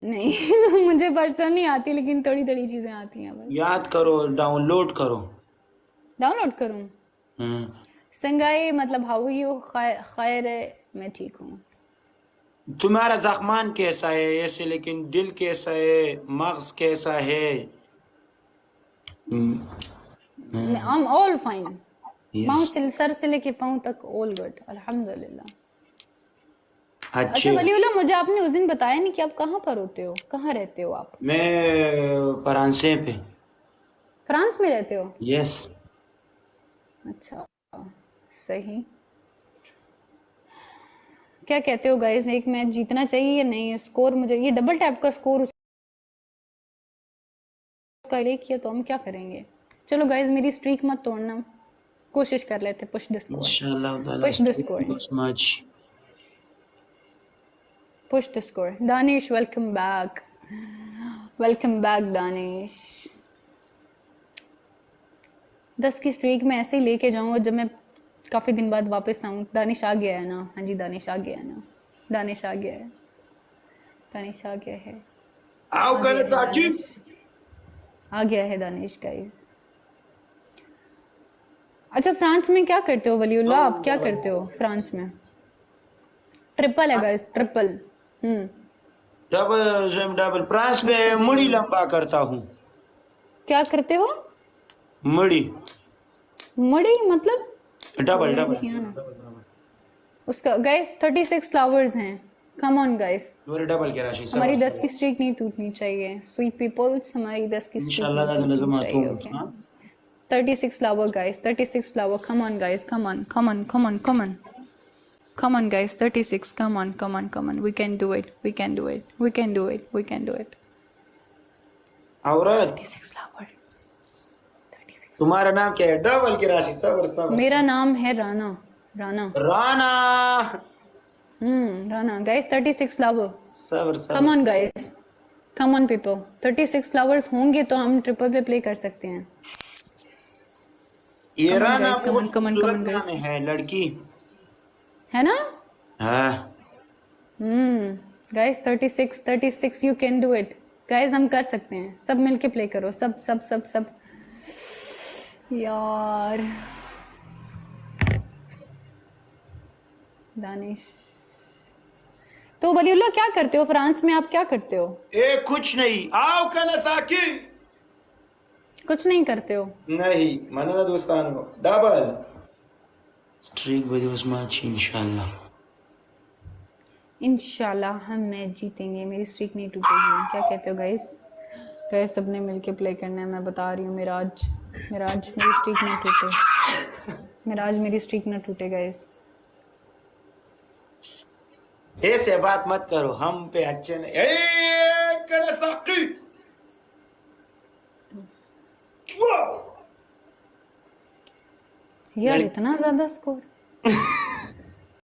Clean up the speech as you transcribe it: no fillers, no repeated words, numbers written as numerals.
नहीं मुझे बचपन नहीं आती, लेकिन थोड़ी थोड़ी चीजें आती हैं बस। याद करो, डाउनलोड करो। डाउनलोड करूं? हम्म। संगाई मतलब हाउ यू? खैर है, मैं ठीक हूँ। तुम्हारा जख्मान कैसा है ऐसे, लेकिन दिल कैसा है, मग्ज कैसा है? I am all fine. पाँव यस। से, सर से लेके पाँव तक ऑल गुड, अल्हम्दुलिल्लाह। अच्छा अच्छे। वलीउल्लाह, मुझे आपने उस दिन बताया नहीं कि आप कहाँ पर होते हो, कहाँ रहते हो आप? मैं फरांसे पे। फ्रांस में रहते हो? यस। अच्छा, सही। क्या कहते हो गाइस, एक मैच जीतना चाहिए या नहीं? स्कोर मुझे ये डबल टैप का स्कोर उसका ले किया तो हम क्या करेंगे? चलो गाइस, मेरी स्ट्रीक मत तोड़ना, कोशिश कर लेते। पुश द स्कोर, इंशाल्लाह ताला push the score, street much. Push the score. Danish welcome back, welcome back Danish. 10 की स्ट्रीक में ऐसे ही लेके जाऊंगा जब मैं काफी दिन बाद वापस आऊं। दानिश आ गया है ना? हाँ जी, दानिश आ गया है ना? दानिश आ गया है, दानिश आ गया है, आओ आ कने गया है साकिब। दानिश, आ गया है दानिश गाइस। अच्छा, फ्रांस में क्या करते हो वलीउल्लाह, आप क्या करते हो फ्रांस में? ट्रिपल है गाइस, ट्रिपल। हम्म। डबल डबल फ्रांस पे मुड़ी लंबा करता हूँ। क्या करते हो? मुड़ी। मड़ी मतलब? डबल जॉइन डबल किया ना उसका गाइस। 36 फ्लावर्स हैं, कम ऑन गाइस। डबल के राशि सबर हमारी 10 की सबर। स्ट्रीक नहीं टूटनी चाहिए स्वीट पीपल्स, हमारी 10 की स्ट्रीक इंशाल्लाह नहीं ताला टूटनी नजम चाहिए। आतूम। Okay, 36 flower guys, 36 flower, come on guys, come on, come on, come on, come on, come on guys, 36, come on, come on, come on, we can do it, we can do it, we can do it, we can do it। औरत, 36 flower, 36। तुम्हारा नाम क्या है? Double की राशि सबर सबर मेरा सबर। नाम है राना, राना। राना। राना guys, 36 flower, सबर come सबर on सबर। guys, come on people, 36 flowers होंगे तो हम ट्रिपल पे प्ले कर सकते हैं। ये come on Rana guys, come बहुत on, come on, come खूबसूरत on नाम guys, है लड़की। है ना? हाँ। Guys 36, 36, you can do it guys, हम कर सकते हैं। सब मिलके प्ले करो, सब सब सब सब। यार दानिश, तो वलीउल्लाह क्या करते हो फ्रांस में, आप क्या करते हो? ए कुछ नहीं, आओ कने साकी। कुछ नहीं करते हो? नहीं मनना दोस्तानो, डबल स्ट्रीक बजे उसमें अच्छी इंशाल्लाह। इंशाल्लाह हम मैच जीतेंगे, मेरी स्ट्रीक नहीं टूटेगी। क्या कहते हो गाइस? गाइस सबने मिलके प्ले करना है, मैं बता रही हूँ। मिराज, मिराज मेरी स्ट्रीक ना टूटे, मिराज मेरी स्ट्रीक ना टूटे गाइस। ऐसे बात मत करो, हम पे अच्छे नहीं। ए कने साकी। यार इतना ज्यादा स्कोर।